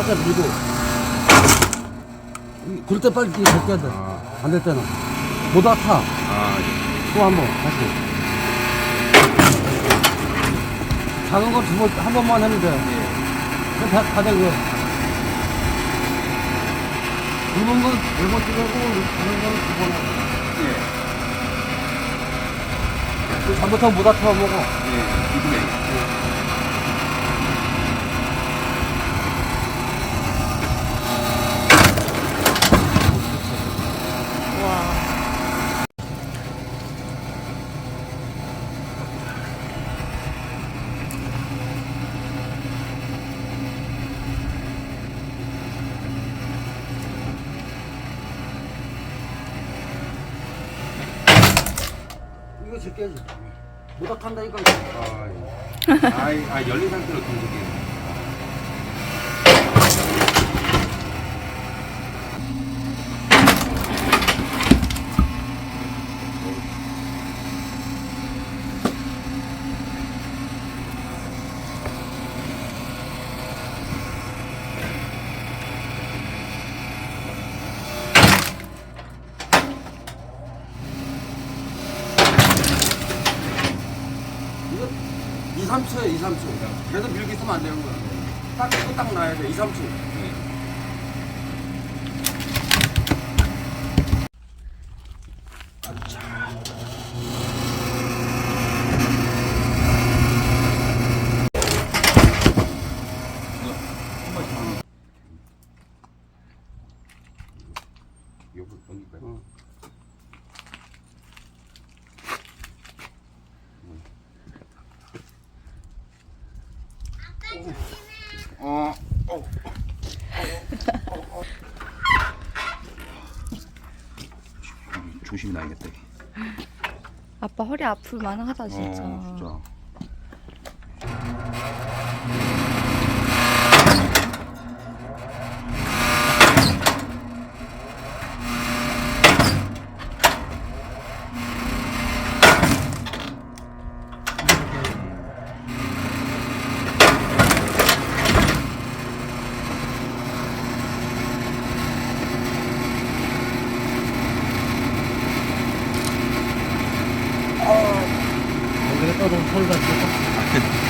살짝 밀고. 그럴 때 빨리 벗겨야 돼. 안 될 때는. 보다 타. 또 한 번, 다시. 작은 거 한 번만 하면 돼. 다 된 거. 굵은 건 4번 찍고, 작은 거는 2번 하고. 잘못하면 못 아파 먹어. 이거 제껴야지. 모닥한다니까. 열린 상태로 동작이에요. 이거 2, 3초에 2, 3초. 계속 밀고 있으면 안 되는 거야. 딱 놔야 돼. 2, 3초. 여기 넘길까요? 조심히 나야겠다. 아빠 허리 아플 만하다 진짜. 진짜. 여기가 떠도 소리가 들려.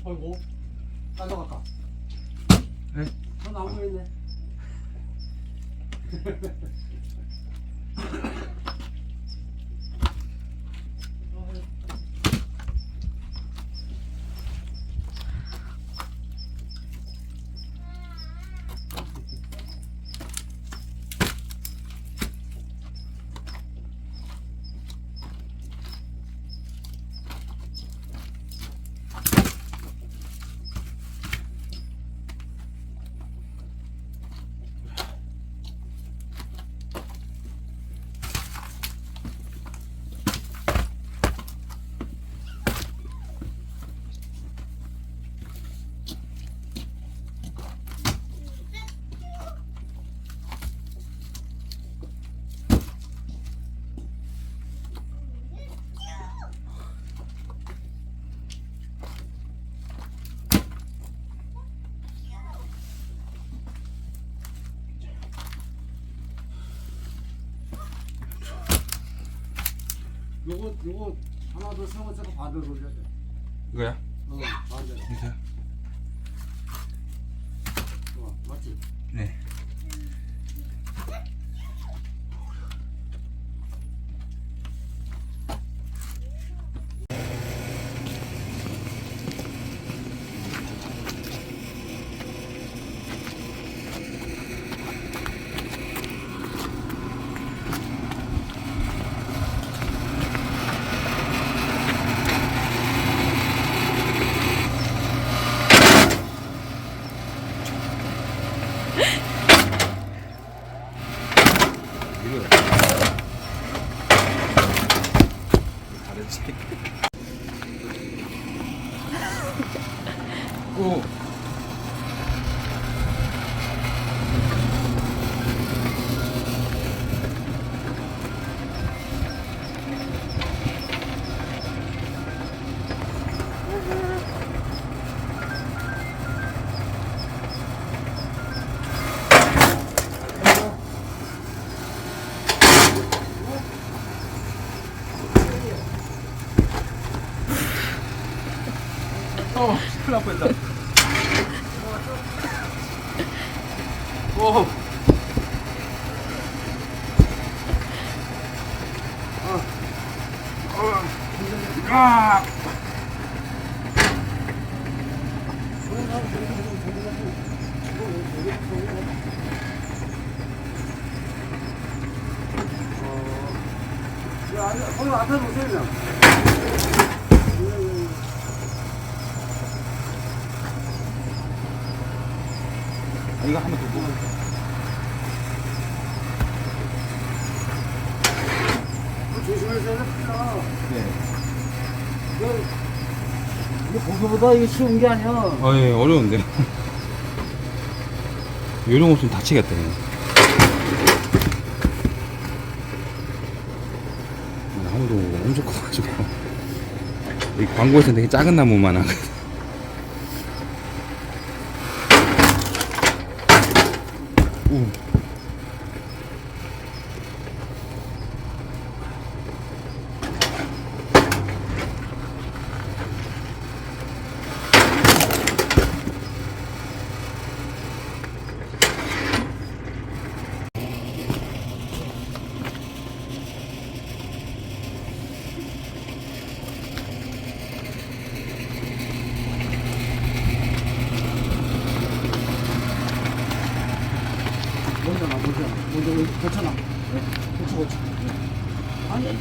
어이구, 가져갈까? 네. 저 나무에 있네. 요거 하나 더 세워서 반대로 돌려야 돼. 이거야? 반대로. 이거야? 좋아, 맞지? 네. 이거야. 잘했지. 오. 큰일 날 뻔했다. 오. 아. 거기 앞에 보세요, 그냥. 이거 한 번 더 먹어. 조심해서 해야 돼. 네. 이거 보기보다 이게 쉬운 게 아니야. 아, 예, 어려운데. 이런 거 좀 다치겠다, 그냥. 나무도 엄청 커가지고. 이 광고에서는 되게 작은 나무만 하거든. 오. 먼저 괜찮아. 고쳐. 아니.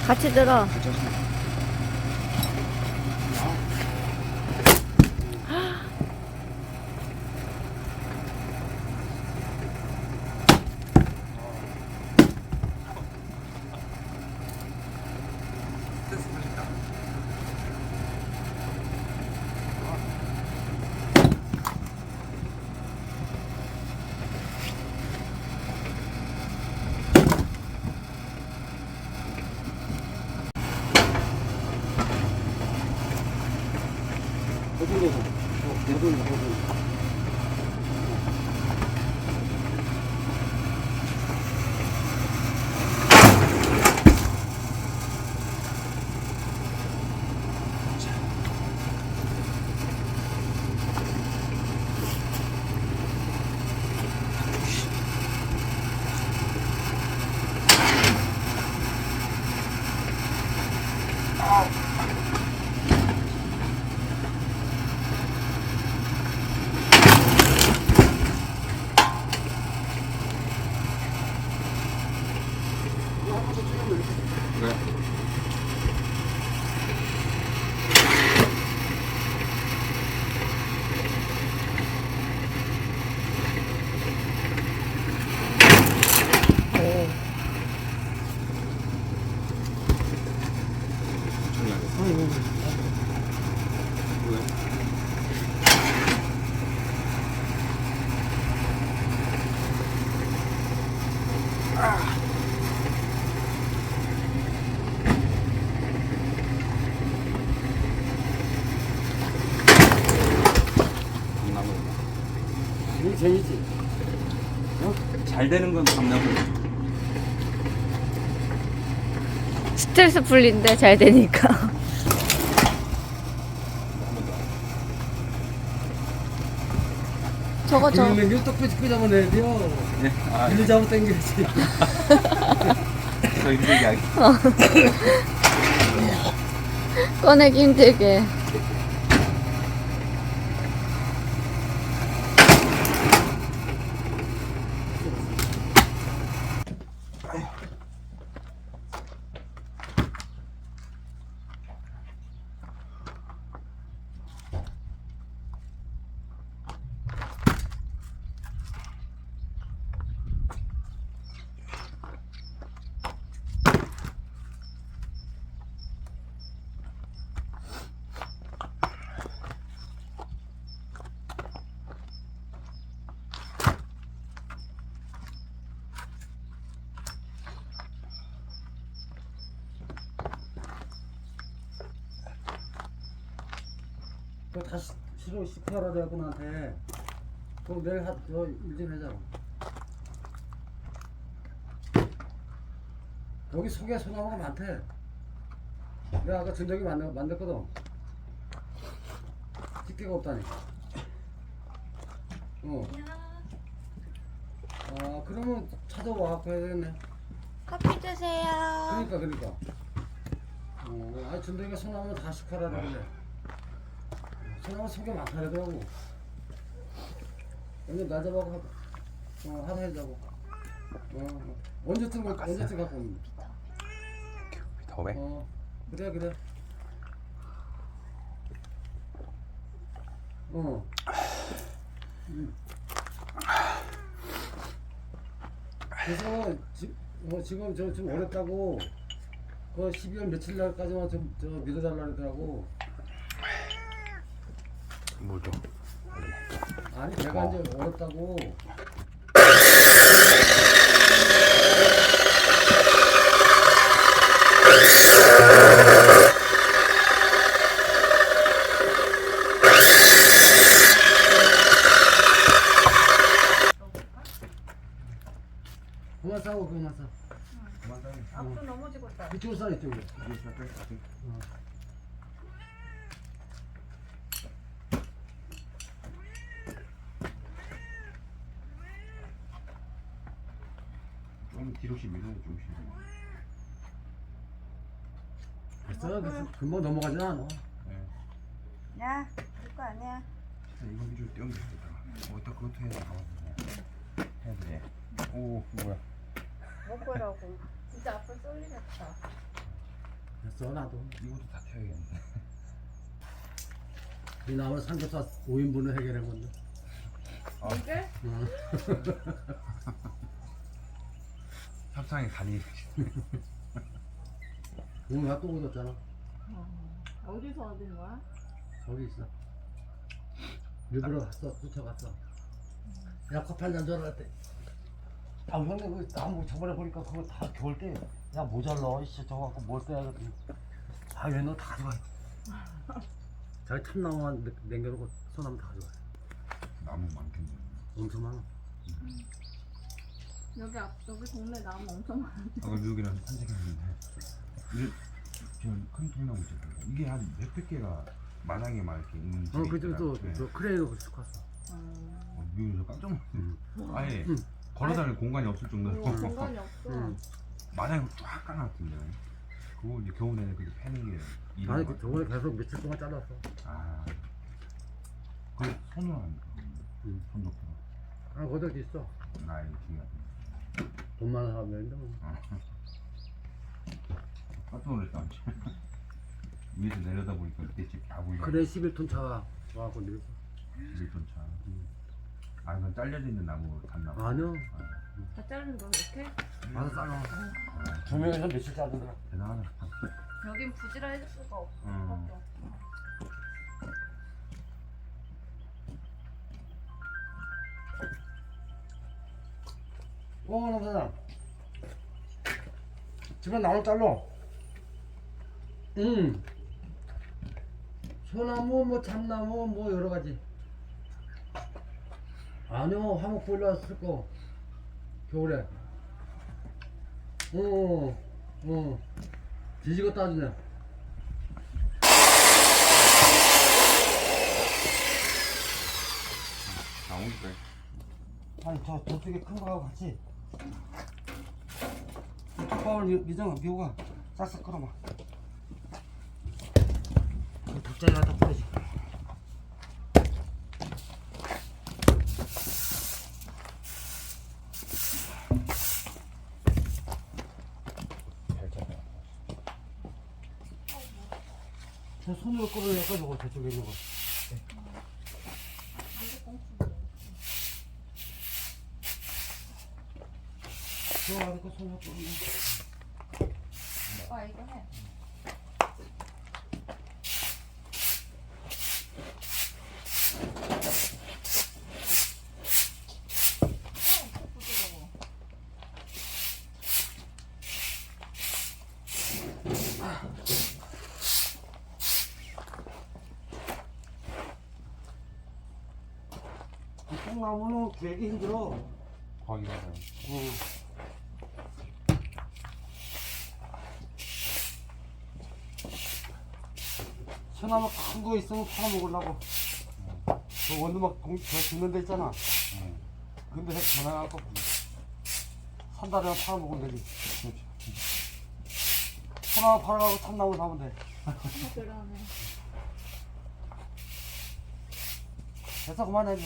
같이 들어. 이쪽으로. 내돈. 그래. 천천히 하겠어. 왜? 이게 재밌지? 잘 되는 건 감나무. 스트레스 풀린데 잘 되니까. 저거 저 그러면 이거 떡꼬치 잡아내야 돼요. 네. 아, 일로 잡아 당겨야지. 더 힘들게 하기. 꺼내기 힘들게. 너 다시 싫어 시켜라 내고 나한테. 그럼 내일 일좀 해자. 여기 속에 소나무가 많대. 내가 아까 전적이 만들거든. 집게가 없다니. 아 그러면 찾아와 갖고 해야 되겠네. 커피 드세요. 그러니까. 아 전적이가 소나무 다 시켜라 그래. 소나무 속에 많다 그러더라고. 오늘 날 잡아고 하나 해자고. 언제쯤 갖고 오는 더 왜? 그래. 그래서 지금 좀 어렵다고. 그 12월 며칠 날까지만 좀 믿어달라 그러더라고. 뭘 줘? 아니 내가 이제 어렵다고. 그만 싸워. 앞으로 넘어지고 있다. 이쪽으로 싸 이쪽으로. 좀 뒤로씩 밀어 조금씩. 됐어. 금방 넘어가지 않아. 야, 그거 아니야. 이거 위로 띄우면 되겠다. 딱 그것도 해야 돼. 해야 돼. 오 뭐야? 먹으라고. 진짜 앞으로 쏠리겠다. 됐어 나도. 이것도 다 켜야겠네. 이 나무 삼겹살 5인분을 해결한 건데. 이게? 협상에 간이. 오늘 나또 오셨잖아. 어디서 얻은 거야? 저기 있어. 일부러 갔어. 쫓아갔어. 야 커피 한잔 줘라 했대. 아 형님 그 나무 저번에 보니까 그거 다 겨울 때 야 모자라 이씨 저거 갖고 뭘 써야 돼. 아 왜 너 다 좋아. 자기 참나무만 남겨놓고 소나무 다 가져가요. 나무 많겠네. 엄청 많아. 여기 동네 나무 엄청 많아. 아까 여기랑 산책했는데 저큰 통나무 있잖아요. 이게 한 몇백 개가 마당에 막 이렇게 있는 집이 그때도 있더라. 저 크레인으로 쑥 갔어. 미국에서 깜짝 놀랐어요. 아예 걸어다닐 공간이 없을 정도로 공간이 없어. 마당에 쫙 깔아놨던데. 그거 이제 겨우 내내 그렇게 패는 게 일인 아니 것 그 저번에 계속 며칠 동안 잘랐어. 아, 그 손으로 하니까 손 놓고 아 거기도 있어. 나이 중요하다. 돈 많은 사람들인데 뭐. 깜짝 놀랐다. 위에서 내려다 보니까 내 집 다 보이네. 그래 11톤 차가 와갖고 내렸어. 11톤 차. 아, 이건 잘려져 있는 나무 단나무. 아니요. 다 자르는 거 이렇게? 와서 싸가. 두 명에서 며칠 짜더라. 대단하다. 여긴 부지런해질 수가 없어. 남사장. 집에 나무 잘라. 소나무 뭐 참나무 뭐 여러 가지. 아니요 화목 보일러쓸 거. 겨울에. 뒤지고 따지네. 나오니까. 아니 저쪽에 큰 거하고 같이 톱밥을 미호가 싹싹 끌어봐. 그 닭자리 갖다 뿌려지. 저 손으로 끌어내가지고 저쪽에 있는 거. 저 안에 거 손으로 끌어내. 오빠 이거 해. 이 뽕나무는 구하기 힘들어. 거기 가서. 소나무 큰 거 있으면 팔아 먹으려고. 저 원두막 저 죽는 데 있잖아. 근데 전화갖고 한 달에 팔아 먹으면 되지. 소나무 팔아가고 참나무 사면 돼. 그러네. 됐어 그만해.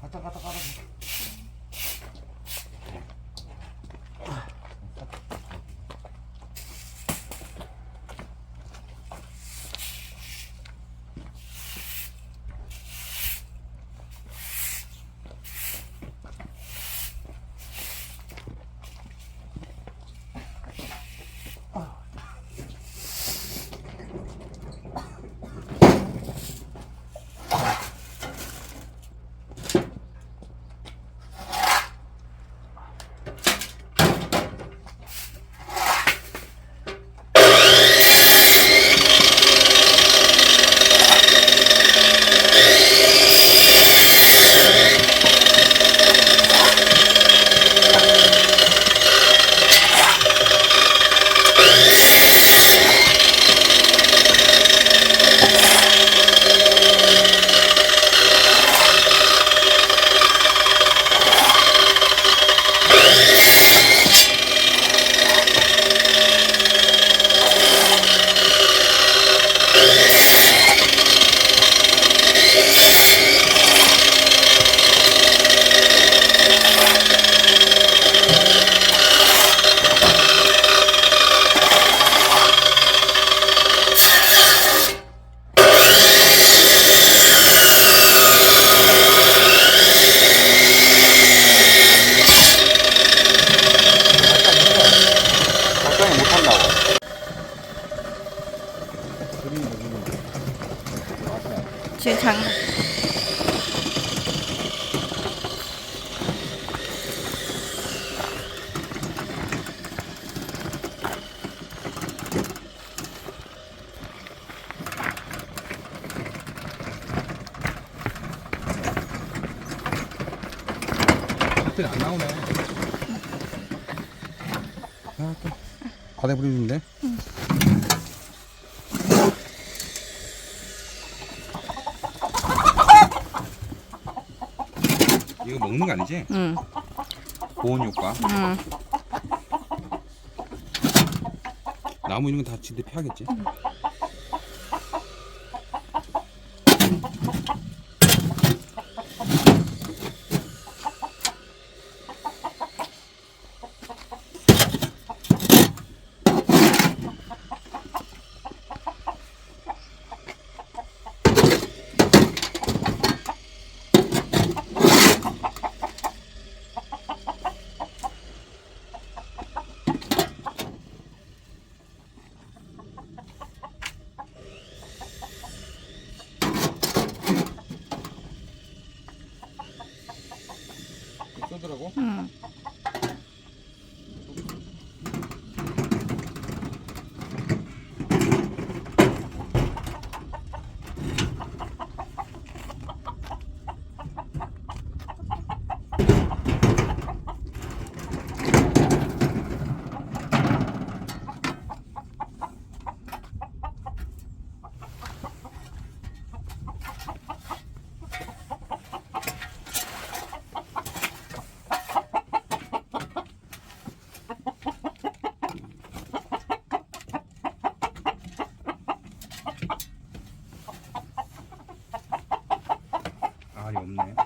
갖다 깔아줘. 지금 장 배터리 안 나오네. 아, 또 바닥에 뿌리는데. 이거 먹는 거 아니지? 응. 보온 효과. 응. 나무 이런 거 다 지대 패야겠지? 쏘더라고. 응. 알이 없네.